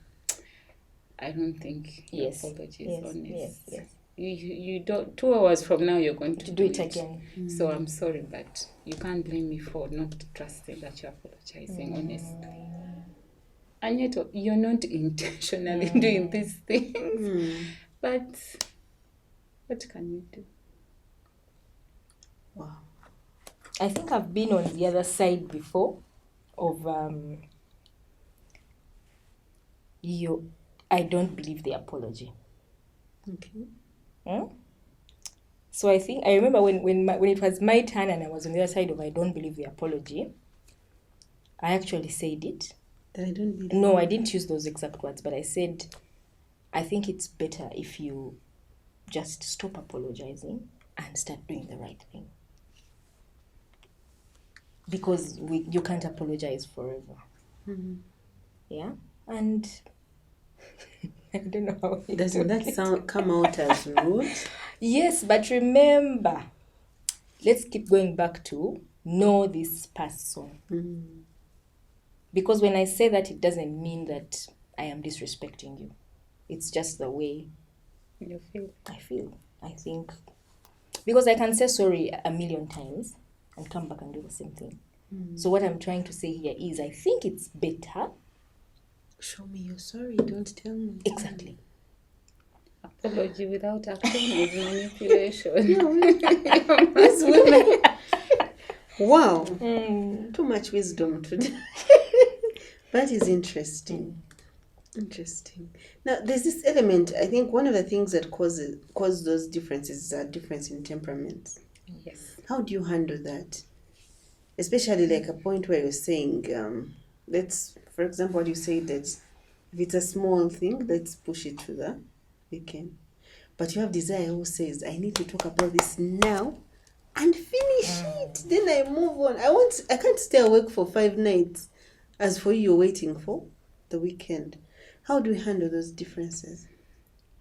I don't think your Yes. apology is Yes. honest. Yes. You don't. 2 hours from now, you're going to To do it again. So I'm sorry, but you can't blame me for not trusting that you're apologizing honestly. And yet you're not intentionally doing these things. But what can you do? Wow. I think I've been on the other side before of I don't believe the apology. Okay. So I think I remember when it was my turn and I was on the other side of I don't believe the apology, I actually said it. That I don't believe. No, I didn't use those exact words, but I said, I think it's better if you just stop apologizing and start doing the right thing. Because you can't apologize forever. Yeah? And I don't know how it Doesn't that come out as rude? Yes, but remember, let's keep going back to know this person. Because when I say that, it doesn't mean that I am disrespecting you. It's just the way You feel? I feel. I think. Because I can say sorry a million times and come back and do the same thing. So what I'm trying to say here is I think it's better. Show me you're sorry, don't tell me. Exactly. Apology without action is manipulation. These women. Wow. Too much wisdom today. That is interesting. Interesting. Now, there's this element, I think one of the things that cause those differences is a difference in temperaments. Yes. How do you handle that? Especially like a point where you're saying, for example, you say that if it's a small thing, let's push it to the weekend. But you have Desire who says, I need to talk about this now and finish it. Then I move on. I can't stay awake for 5 nights. As for you, you're waiting for the weekend. How do we handle those differences?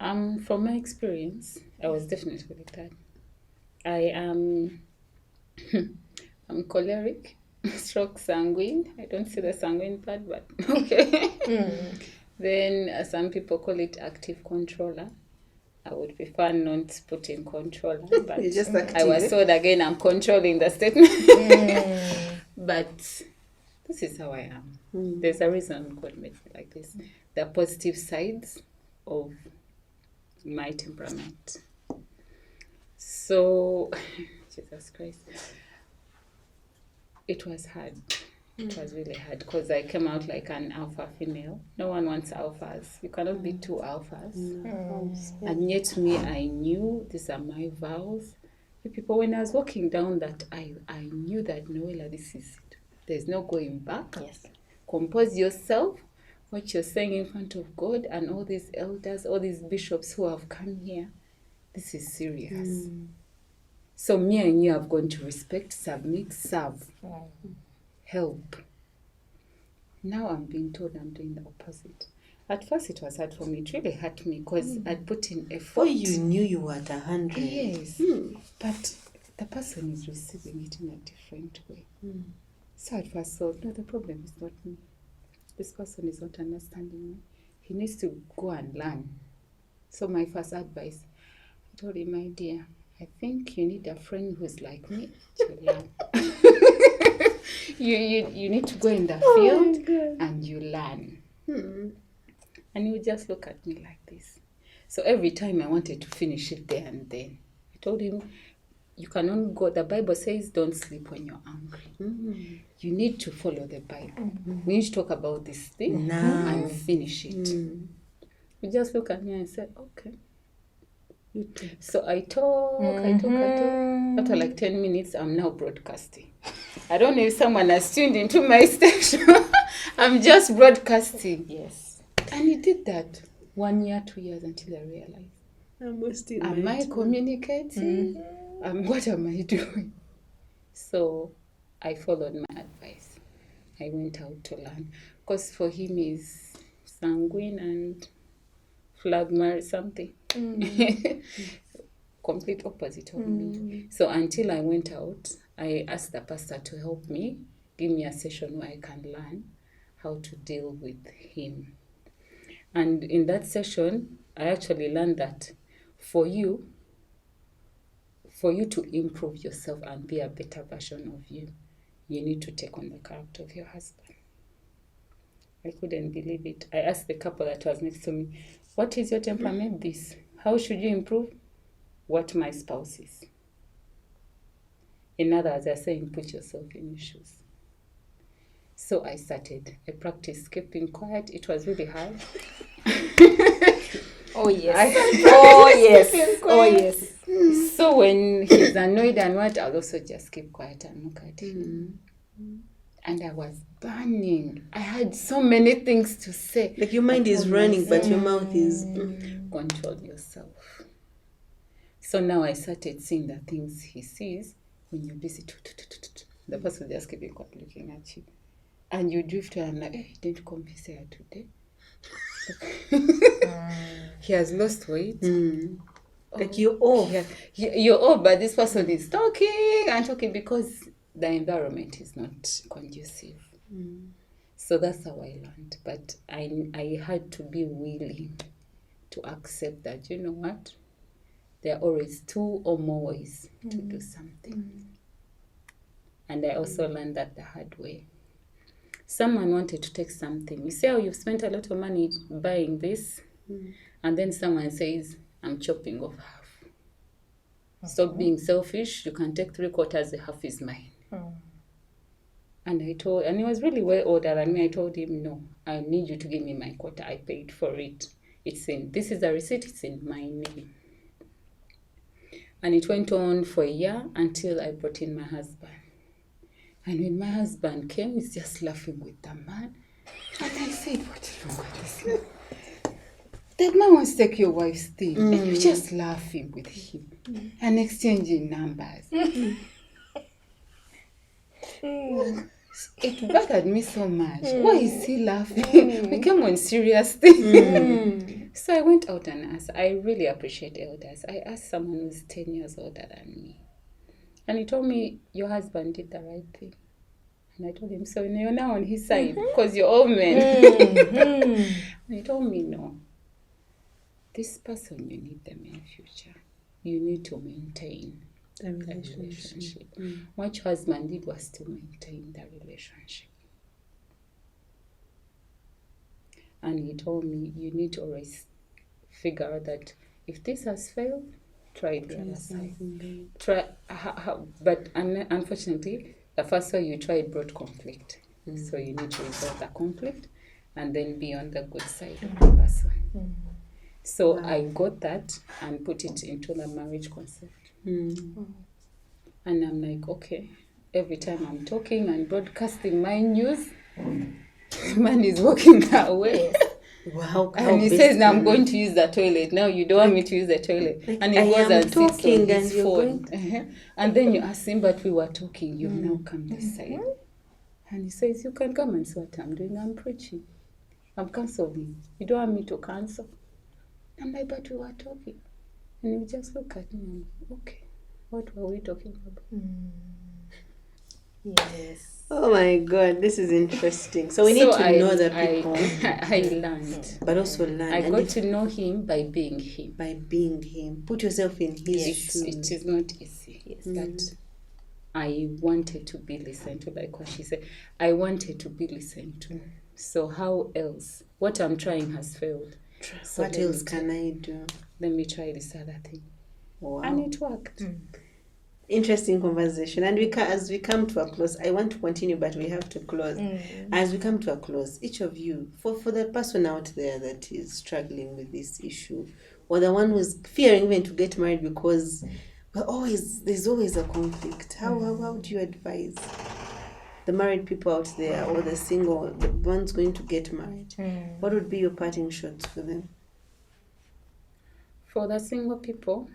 From my experience, I was definitely like that. I am I'm choleric, stroke sanguine. I don't see the sanguine part, but okay. Then some people call it active controller. I would prefer not putting controller, but You're just active. I was told again I'm controlling the statement. But this is how I am. There's a reason God made me like this. The positive sides of my temperament. So, Jesus Christ. It was hard. It was really hard because I came out like an alpha female. No one wants alphas. You cannot be 2 alphas. And yet me, I knew these are my vows. The people, when I was walking down that aisle, I knew that, Noela, this is it. There's no going back. Yes. Compose yourself. What you're saying in front of God and all these elders, all these bishops who have come here. This is serious. So me and you have gone to respect, submit, serve, help. Now I'm being told I'm doing the opposite. At first it was hard for me. It really hurt me because I'd put in effort. Oh, you knew you were at 100. Yes. But the person is receiving it in a different way. So at first I thought, no, the problem is not me. This person is not understanding me. He needs to go and learn. So my first advice, I told him, my dear, I think you need a friend who's like me to learn. you need to go in the field and you learn. And he would just look at me like this. So every time I wanted to finish it there and then, I told him, you can only go, the Bible says don't sleep when you're angry. You need to follow the Bible. We need to talk about this thing and finish it. He just looked at me and said, okay. So I talk. After like 10 minutes, I'm now broadcasting. I don't know if someone has tuned into my station. I'm just broadcasting. Yes. And he did that 1 year, 2 years until I realized. Am I communicating? What am I doing? So I followed my advice. I went out to learn. Because for him is sanguine and phlegma something. Complete opposite of me. So until I went out, I asked the pastor to help me, give me a session where I can learn how to deal with him. And in that session, I actually learned that for you to improve yourself and be a better version of you, you need to take on the character of your husband. I couldn't believe it. I asked the couple that was next to me, what is your temperament this? How should you improve? What my spouse is. In other words, they're saying, put yourself in your shoes. So I started. I practiced keeping quiet. It was really hard. Oh, yes. Oh, yes. So when he's annoyed and what, I'll also just keep quiet and look at him. And I was burning. I had so many things to say. Like your mind is running, but your mouth is... Control yourself. So now I started seeing the things he sees when you're busy. The person just keeping quiet looking at you. And you drift and I'm like, hey, didn't come here today. He has lost weight. Like you're off. You're off, but this person is talking and talking because the environment is not conducive. So that's how I learned. But I had to be willing to accept that, you know what? There are always 2 or more ways to do something. And I also learned that the hard way. Someone wanted to take something. You say, oh, you've spent a lot of money buying this. And then someone says, I'm chopping off half. Stop being selfish. You can take 3/4, the half is mine. And he was really well older than me. I told him, no, I need you to give me my quota. I paid for it. This is the receipt, it's in my name. And it went on for a year until I brought in my husband. And when my husband came, he's just laughing with the man. And I said, what's wrong with this man? That man wants to take your wife's thing. And you're just laughing with him and exchanging numbers. It bothered me so much. Why is he laughing? We came on serious things. So I went out and asked. I really appreciate elders. I asked someone who's 10 years older than me. And he told me, your husband did the right thing. And I told him, so you're now on his side because you're all men. And he told me, no. This person, you need them in the future. You need to maintain the relationship. What your husband did was to maintain the relationship. And he told me, you need to always figure out that if this has failed, try the other side. But unfortunately, the first way you tried brought conflict. So you need to resolve the conflict and then be on the good side of the person. So I got that and put it into the marriage concept. And I'm like, okay, every time I'm talking and broadcasting my news, man is walking that way. Wow, And he says, now I'm going to use the toilet. Now you don't want me to use the toilet. Like, And he I goes am and sits on talking his and you're phone. going And then you ask him, but we were talking. You've now come this side. And he says, you can come and see what I'm doing. I'm preaching. I'm cancelling. You don't want me to cancel? I'm like, but we were talking. And he just look at me and okay, what were we talking about? Yes. Oh my God, this is interesting. So we need to know the people, I learned. but also learn. I And got if- to know him by being him. by being him. Put yourself in his Yes, shoes. It is not easy. Yes. But I wanted to be listened to, like what she said. I wanted to be listened to. So how else? What I'm trying has failed. So What else can I do? Let me try this other thing. Wow. And it worked. Interesting conversation. And as we come to a close, I want to continue, but we have to close. As we come to a close, each of you, for the person out there that is struggling with this issue, or the one who's fearing even to get married because there's always a conflict. How do you advise the married people out there, or the single, the ones going to get married? What would be your parting shots for them? For the single people,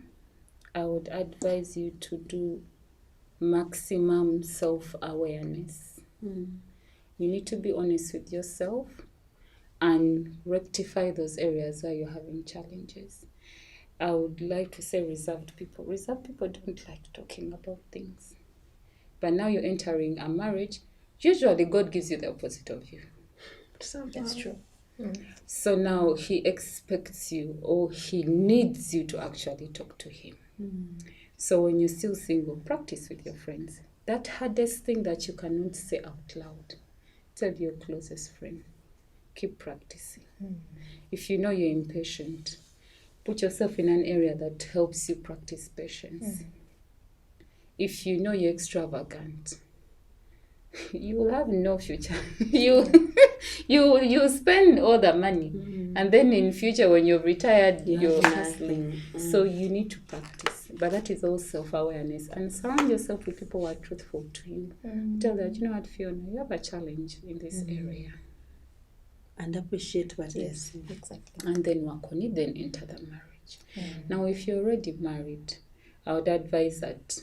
I would advise you to do maximum self-awareness. You need to be honest with yourself and rectify those areas where you're having challenges. I would like to say reserved people. Reserved people don't like talking about things. But now you're entering a marriage, usually God gives you the opposite of you. That's true. So now he expects you, or he needs you to actually talk to him. So when you're still single, practice with your friends. That hardest thing that you cannot say out loud, tell your closest friend. Keep practicing. If you know you're impatient, put yourself in an area that helps you practice patience. If you know you're extravagant, you will have no future. you spend all the money, and then in future when you're retired, you're hustling. So you need to practice, but that is all self-awareness, and surround yourself with people who are truthful to you. Tell that, you know what, Fiona, you have a challenge in this area, And appreciate what they're saying. Exactly. and then work on it. Then enter the marriage. Now, if you're already married, I would advise that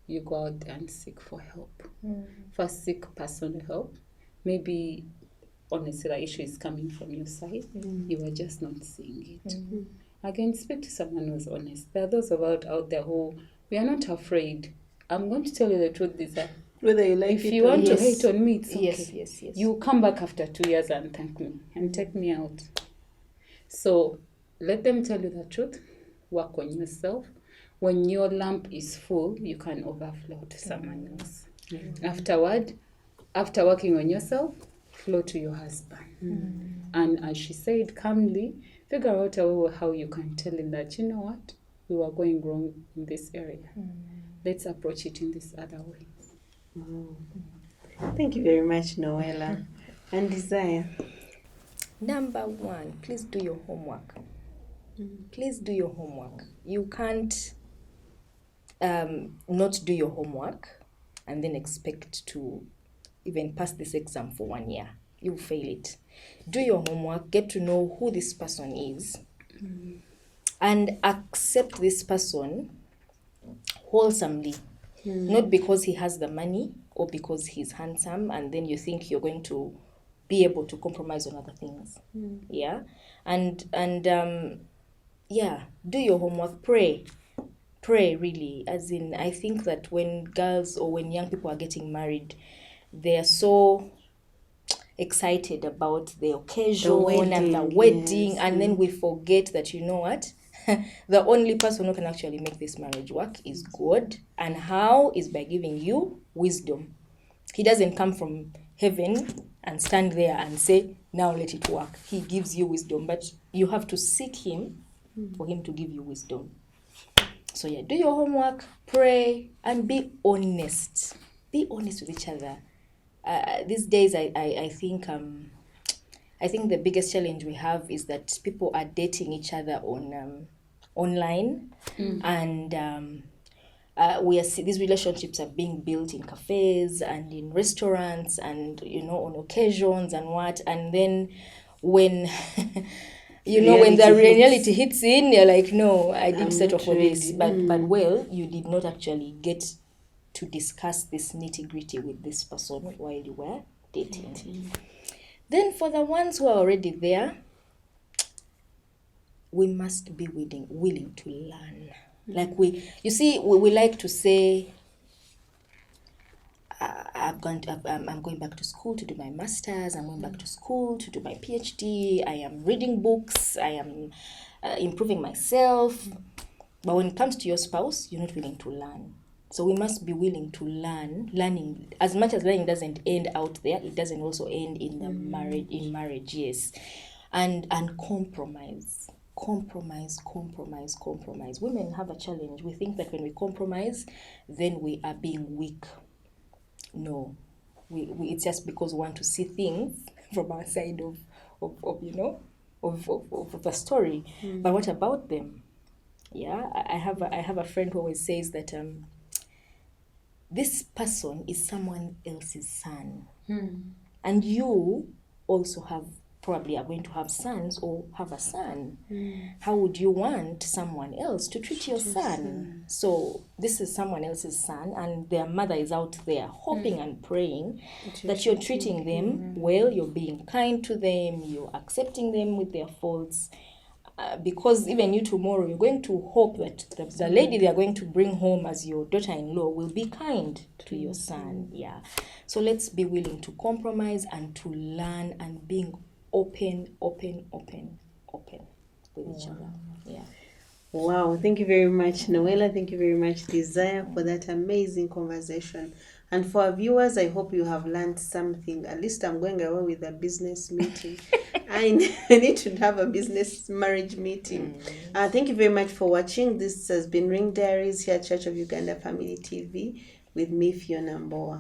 you go out and seek for help. First, seek personal help. Maybe honestly the issue is coming from your side. You are just not seeing it. Again, speak to someone who's honest. There are those out there who, we are not afraid. I'm going to tell you the truth. Whether you like If it you or want to not. hate on me, it's okay. Yes. You come back after 2 years and thank me and take me out. So let them tell you the truth. Work on yourself. When your lamp is full, you can overflow to someone else. After working on yourself, flow to your husband. And as she said, calmly, figure out a way how you can tell him that, you know what, we were going wrong in this area. Let's approach it in this other way. Thank you very much, Noela. And Desire. Number one, please do your homework. Please do your homework. You can't not do your homework and then expect to even pass this exam for 1 year. You'll fail it. Do your homework, get to know who this person is, and accept this person wholesomely. Not because he has the money or because he's handsome and then you think you're going to be able to compromise on other things. Yeah. And do your homework, pray really, as in, I think that when girls or when young people are getting married, they are so excited about the occasion and the wedding, yes. and then we forget that, you know what, the only person who can actually make this marriage work is God. And how is by giving you wisdom. He doesn't come from heaven and stand there and say, now let it work. He gives you wisdom, but you have to seek him for him to give you wisdom. So do your homework, pray, and be honest. Be honest with each other. These days, I think the biggest challenge we have is that people are dating each other on online, and these relationships are being built in cafes and in restaurants and on occasions and then when when the Reality hits. reality hits in, you're like, no, I didn't I'm settle not for this. ready. But well, you did not actually get to discuss this nitty-gritty with this person while you were dating. Then for the ones who are already there, we must be willing to learn. Like we like to say, I'm going back to school to do my master's. I'm going back to school to do my PhD. I am reading books. I am improving myself. But when it comes to your spouse, you're not willing to learn. So we must be willing to learn. Learning, as much as learning doesn't end out there, it doesn't also end in the marriage. In marriage, yes, and compromise. Compromise. Women have a challenge. We think that when we compromise, then we are being weak. No, we it's just because we want to see things from our side of the story. But what about them? Yeah, I have a friend who always says that this person is someone else's son, and you also probably are going to have sons or have a son. How would you want someone else to treat your son? So this is someone else's son, and their mother is out there hoping and praying that you're treating them well, you're being kind to them, you're accepting them with their faults. Because even you tomorrow, you're going to hope that the lady they are going to bring home as your daughter-in-law will be kind to your son. Yeah. So let's be willing to compromise and to learn and being open with each other. Yeah. Wow, thank you very much, Noela. Thank you very much, Desire, for that amazing conversation. And for our viewers, I hope you have learned something. At least I'm going away with a business meeting. I need to have a business marriage meeting. Thank you very much for watching. This has been Ring Diaries here at Church of Uganda Family TV with me, Fiona Mboa.